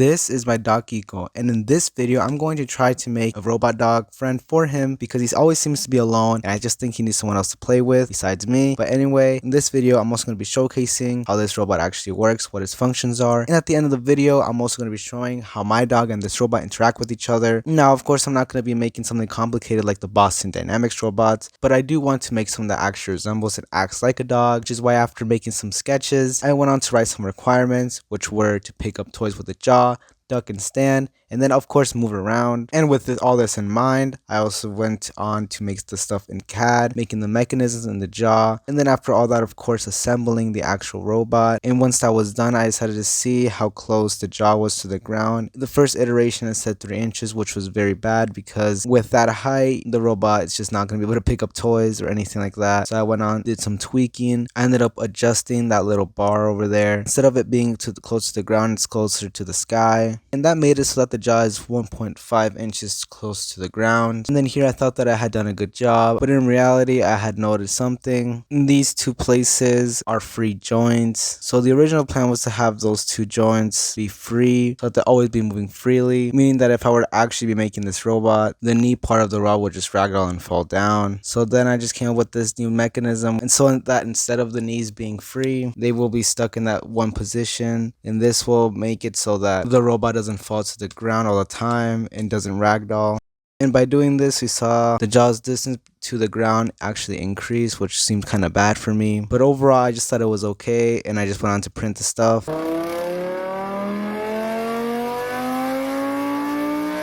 This is my dog Kiko, and in this video I'm going to try to make a robot dog friend for him because he always seems to be alone and I just think he needs someone else to play with besides me. But anyway, in this video I'm also going to be showcasing how this robot actually works, what its functions are, and at the end of the video I'm also going to be showing how my dog and this robot interact with each other. Now of course I'm not going to be making something complicated like the Boston Dynamics robots, but I do want to make something that actually resembles and acts like a dog, which is why after making some sketches I went on to write some requirements, which were to pick up toys with a jaw, duck and stand, and then of course move around. And with all this in mind, I also went on to make the stuff in CAD, making the mechanisms in the jaw, and then after all that of course assembling the actual robot. And once that was done, I decided to see how close the jaw was to the ground. The first iteration I said 3 inches, which was very bad because with that height the robot is just not going to be able to pick up toys or anything like that. So I went on, did some tweaking. I ended up adjusting that little bar over there. Instead of it being close to the ground, it's closer to the sky, and that made it so that the jaw is 1.5 inches close to the ground. And then here I thought that I had done a good job, but in reality I had noticed something. In these 2 places are free joints. So the original plan was to have those 2 joints be free so that they'll always be moving freely, meaning that if I were to actually be making this robot, the knee part of the robot would just ragdoll and fall down. So then I just came up with this new mechanism, and so that instead of the knees being free, they will be stuck in that one position, and this will make it so that the robot doesn't fall to the ground all the time and doesn't ragdoll. And by doing this, we saw the jaw's distance to the ground actually increase, which seemed kind of bad for me. But overall, I just thought it was okay, and I just went on to print the stuff.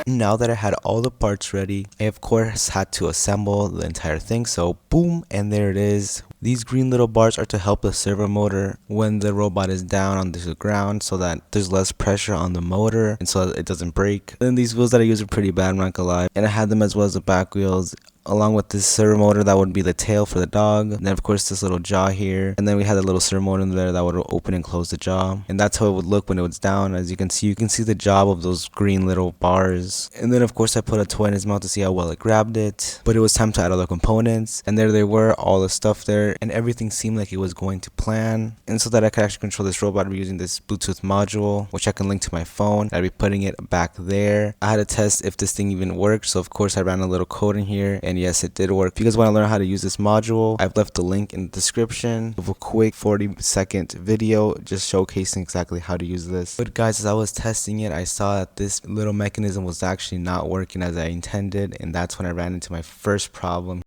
Now that I had all the parts ready, I of course had to assemble the entire thing. So boom, and there it is. These green little bars are to help the servo motor when the robot is down on the ground so that there's less pressure on the motor and so that it doesn't break. Then these wheels that I use are pretty bad, I'm not gonna lie. And I had them as well as the back wheels, along with this servo motor that would be the tail for the dog. And then of course this little jaw here. And then we had a little servo motor in there that would open and close the jaw. And that's how it would look when it was down. As you can see the job of those green little bars. And then of course I put a toy in his mouth to see how well it grabbed it. But it was time to add other components. And there they were, all the stuff there. And everything seemed like it was going to plan. And so that I could actually control this robot, I'd be using this Bluetooth module, which I can link to my phone. I'd be putting it back there. I had to test if this thing even worked. So of course I ran a little code in here, and yes, it did work. If you guys want to learn how to use this module, I've left the link in the description of a quick 40-second video just showcasing exactly how to use this. But guys, as I was testing it, I saw that this little mechanism was actually not working as I intended, and that's when I ran into my first problem.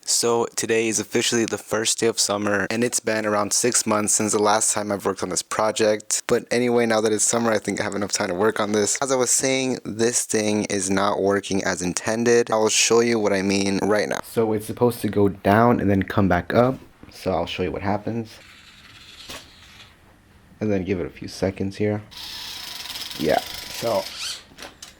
So today is officially the first day of summer, and it's been around 6 months since the last time I've worked on this project. But anyway, now that it's summer, I think I have enough time to work on this. As I was saying, this thing is not working as intended. I will show you what I mean right now. So it's supposed to go down and then come back up. So I'll show you what happens. And then give it a few seconds here. Yeah,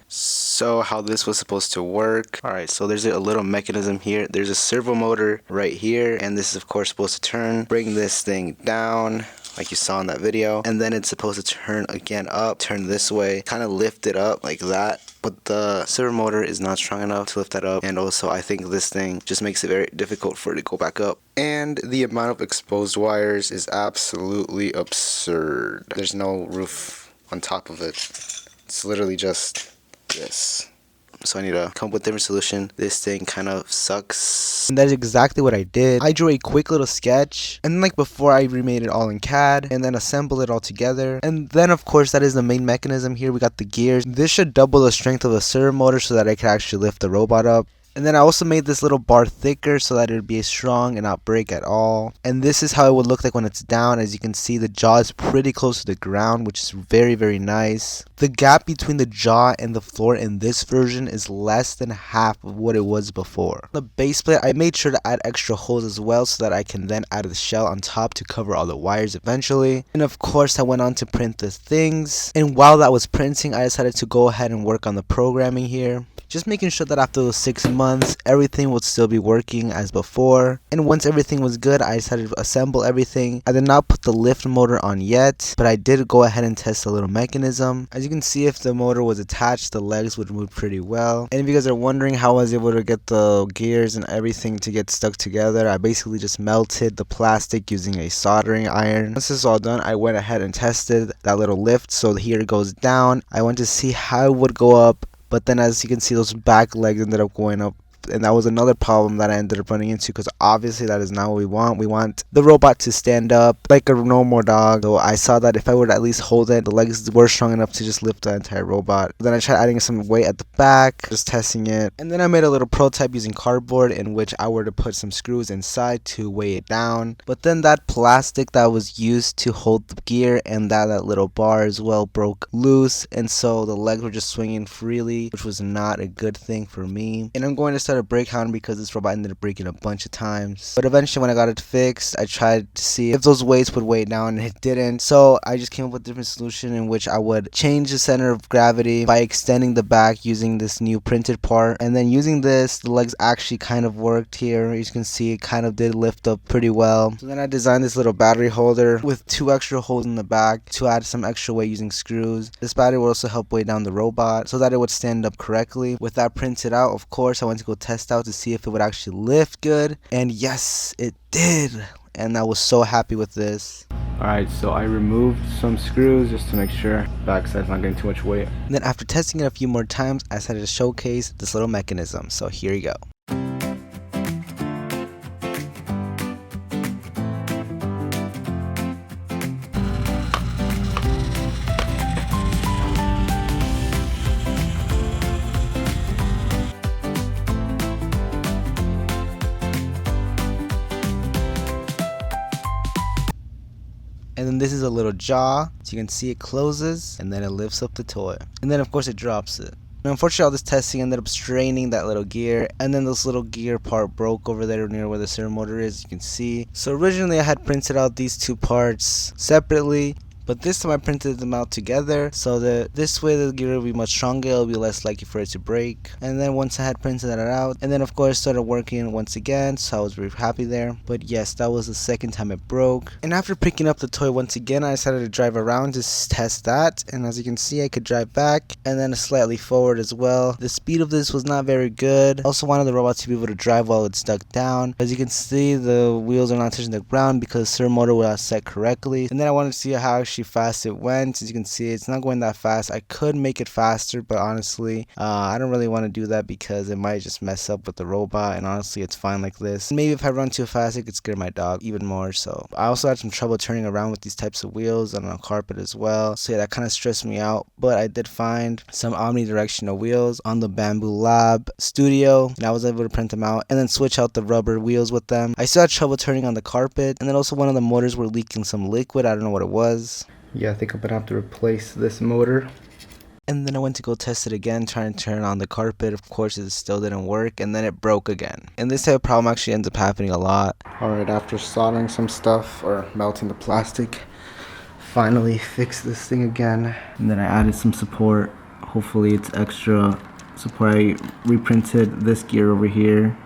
So how this was supposed to work. Alright, so there's a little mechanism here. There's a servo motor right here, and this is of course supposed to bring this thing down like you saw in that video, and then it's supposed to turn again up, turn this way, kind of lift it up like that. But the servo motor is not strong enough to lift that up, and also I think this thing just makes it very difficult for it to go back up. And the amount of exposed wires is absolutely absurd. There's no roof on top of it. It's literally just this. So I need to come up with a different solution. This thing kind of sucks. And that is exactly what I did. I drew a quick little sketch, and then like before I remade it all in CAD and then assembled it all together. And then of course that is the main mechanism here. We got the gears. This should double the strength of the servo motor so that I can actually lift the robot up. And then I also made this little bar thicker so that it would be strong and not break at all. And this is how it would look like when it's down. As you can see, the jaw is pretty close to the ground, which is very, very nice. The gap between the jaw and the floor in this version is less than half of what it was before. The base plate, I made sure to add extra holes as well so that I can then add the shell on top to cover all the wires eventually. And of course, I went on to print the things. And while that was printing, I decided to go ahead and work on the programming here. Just making sure that after those 6 months, everything would still be working as before. And once everything was good, I decided to assemble everything. I did not put the lift motor on yet, but I did go ahead and test the little mechanism. As you can see, if the motor was attached, the legs would move pretty well. And if you guys are wondering how I was able to get the gears and everything to get stuck together, I basically just melted the plastic using a soldering iron. Once this is all done, I went ahead and tested that little lift. So here it goes down. I went to see how it would go up, but then as you can see, those back legs ended up going up. And that was another problem that I ended up running into, because obviously that is not what we want. We want the robot to stand up like a normal dog. So I saw that if I would at least hold it, the legs were strong enough to just lift the entire robot. Then I tried adding some weight at the back, just testing it. And then I made a little prototype using cardboard, in which I were to put some screws inside to weigh it down. But then that plastic that was used to hold the gear and that little bar as well broke loose, and so the legs were just swinging freely, which was not a good thing for me. And I'm going to start a brake hound because this robot ended up breaking a bunch of times. But eventually when I got it fixed, I tried to see if those weights would weigh it down, and it didn't. So I just came up with a different solution, in which I would change the center of gravity by extending the back using this new printed part. And then using this, the legs actually kind of worked here. As you can see, it kind of did lift up pretty well. So then I designed this little battery holder with 2 extra holes in the back to add some extra weight using screws. This battery will also help weigh down the robot so that it would stand up correctly. With that printed out, of course, I went to go test out to see if it would actually lift good, and yes, it did. And I was so happy with this. Alright, so I removed some screws just to make sure backside's not getting too much weight. And then after testing it a few more times, I decided to showcase this little mechanism. So here you go. And then this is a little jaw, so you can see it closes, and then it lifts up the toy. And then of course it drops it. And unfortunately, all this testing ended up straining that little gear, and then this little gear part broke over there near where the servo motor is, you can see. So originally I had printed out these 2 parts separately, but this time I printed them out together, so that this way the gear will be much stronger, it'll be less likely for it to break. And then once I had printed that out, and then of course started working once again, so I was very happy there. But yes, that was the second time it broke. And after picking up the toy once again, I decided to drive around to test that, and as you can see, I could drive back and then slightly forward as well. The speed of this was not very good. I also wanted the robot to be able to drive while it's stuck down. As you can see, the wheels are not touching the ground because the servo motor was set correctly. And then I wanted to see how fast it went. As you can see, it's not going that fast. I could make it faster, but honestly, I don't really want to do that because it might just mess up with the robot, and honestly, it's fine like this. Maybe if I run too fast, it could scare my dog even more. So I also had some trouble turning around with these types of wheels on a carpet as well. So yeah, that kind of stressed me out, but I did find some omnidirectional wheels on the Bamboo Lab Studio, and I was able to print them out and then switch out the rubber wheels with them. I still had trouble turning on the carpet, and then also one of the motors were leaking some liquid. I don't know what it was. Yeah, I think I'm gonna have to replace this motor. And then I went to go test it again, trying to turn on the carpet. Of course, it still didn't work, and then it broke again. And this type of problem actually ends up happening a lot. Alright, after soldering some stuff, or melting the plastic, finally fixed this thing again. And then I added some support. Hopefully it's extra support. I reprinted this gear over here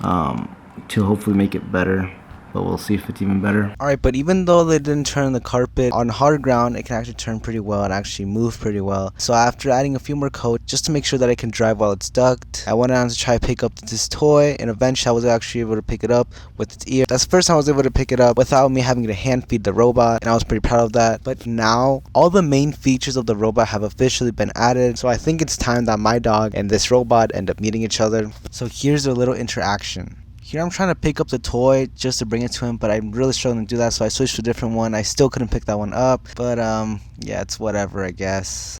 to hopefully make it better. But we'll see if it's even better. Alright, but even though they didn't turn the carpet on hard ground, it can actually turn pretty well and actually move pretty well. So after adding a few more coats, just to make sure that I can drive while it's ducked, I went on to try to pick up this toy, and eventually I was actually able to pick it up with its ear. That's the first time I was able to pick it up without me having to hand feed the robot, and I was pretty proud of that. But now, all the main features of the robot have officially been added, so I think it's time that my dog and this robot end up meeting each other. So here's a little interaction. Here I'm trying to pick up the toy just to bring it to him, but I'm really struggling to do that, so I switched to a different one. I still couldn't pick that one up, but yeah, it's whatever, I guess.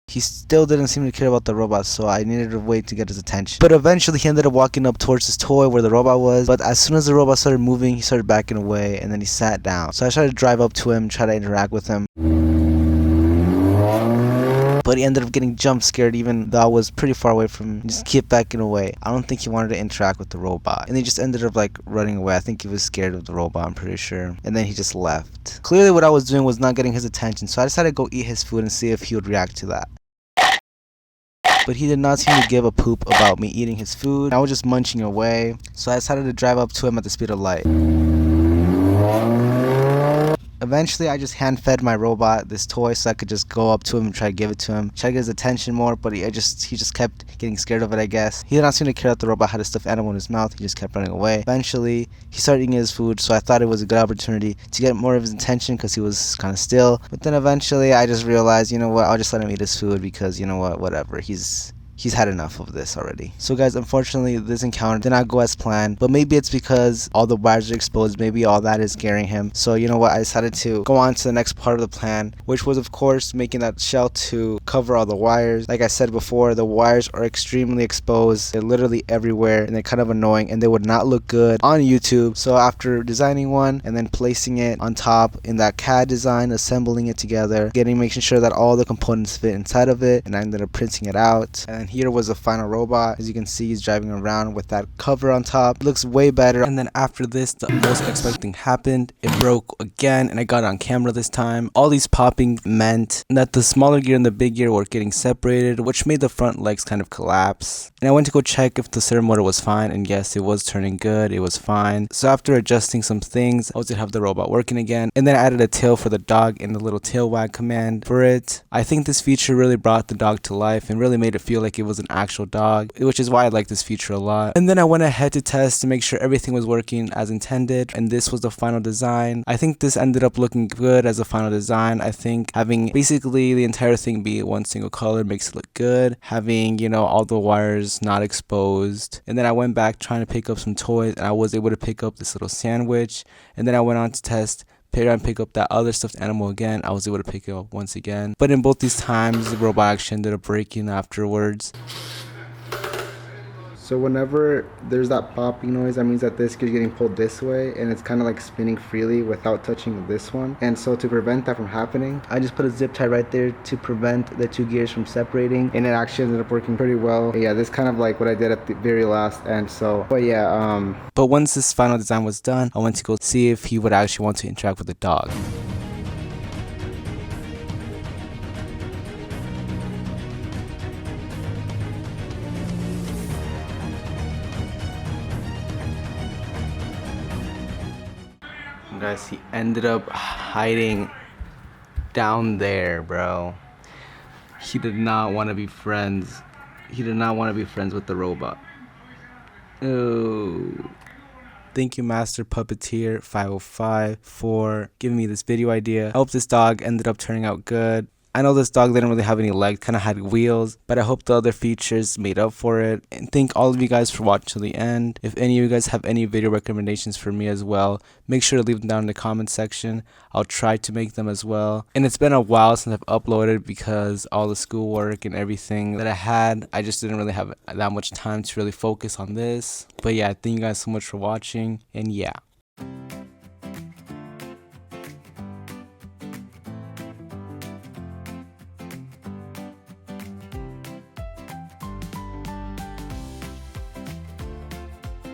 He still didn't seem to care about the robot, so I needed to wait to get his attention. But eventually he ended up walking up towards his toy where the robot was, but as soon as the robot started moving, he started backing away, and then he sat down. So I tried to drive up to him, try to interact with him. But he ended up getting jump scared even though I was pretty far away from him. He just kept backing away. I don't think he wanted to interact with the robot. And he just ended up like running away. I think he was scared of the robot, I'm pretty sure. And then he just left. Clearly what I was doing was not getting his attention, so I decided to go eat his food and see if he would react to that. But he did not seem to give a poop about me eating his food. I was just munching away, so I decided to drive up to him at the speed of light. Eventually, I just hand fed my robot this toy so I could just go up to him and try to give it to him, try to get his attention more, but he just kept getting scared of it, I guess. He did not seem to care that the robot had a stuffed animal in his mouth. He just kept running away. Eventually, he started eating his food, so I thought it was a good opportunity to get more of his attention because he was kind of still. But then eventually, I just realized, you know what, I'll just let him eat his food because, you know what, whatever. He's had enough of this already. So guys, unfortunately, this encounter did not go as planned, but maybe it's because all the wires are exposed. Maybe all that is scaring him. So you know what, I decided to go on to the next part of the plan, which was of course making that shell to cover all the wires. Like I said before, the wires are extremely exposed. They're literally everywhere and they're kind of annoying and they would not look good on YouTube. So after designing one and then placing it on top in that CAD design, assembling it together, making sure that all the components fit inside of it, and I ended up printing it out. And here was the final robot. As you can see, he's driving around with that cover on top. It looks way better. And then after this, the most unexpected thing happened. It broke again, and I got it on camera this time. All these popping meant that the smaller gear and the big gear were getting separated, which made the front legs kind of collapse. And I went to go check if the servo motor was fine, and yes, it was turning good. It was fine. So after adjusting some things, I was able to have the robot working again. And then I added a tail for the dog and the little tail wag command for it. I think this feature really brought the dog to life and really made it feel like it was an actual dog, which is why I like this feature a lot. And then I went ahead to test to make sure everything was working as intended, and this was the final design. I think this ended up looking good as a final design. I think having basically the entire thing be one single color makes it look good. Having, you know, all the wires not exposed. And then I went back trying to pick up some toys, and I was able to pick up this little sandwich. And then I went on to test pick up that other stuffed animal again. I was able to pick it up once again. But in both these times, the robot actually ended up breaking afterwards. So whenever there's that popping noise, that means that this gear is getting pulled this way and it's kind of like spinning freely without touching this one. And so to prevent that from happening, I just put a zip tie right there to prevent the two gears from separating, and it actually ended up working pretty well. Yeah, this kind of like what I did at the very last end. So, but yeah, but once this final design was done, I went to go see if he would actually want to interact with the dog. Guys, he ended up hiding down there, bro. He did not want to be friends. He did not want to be friends with the robot. Oh. Thank you, Master Puppeteer 505, for giving me this video idea. I hope this dog ended up turning out good. I know this dog didn't really have any legs, kind of had wheels, but I hope the other features made up for it. And thank all of you guys for watching to the end. If any of you guys have any video recommendations for me as well, make sure to leave them down in the comment section. I'll try to make them as well. And it's been a while since I've uploaded because all the schoolwork and everything that I had, I just didn't really have that much time to really focus on this. But yeah, thank you guys so much for watching, and yeah.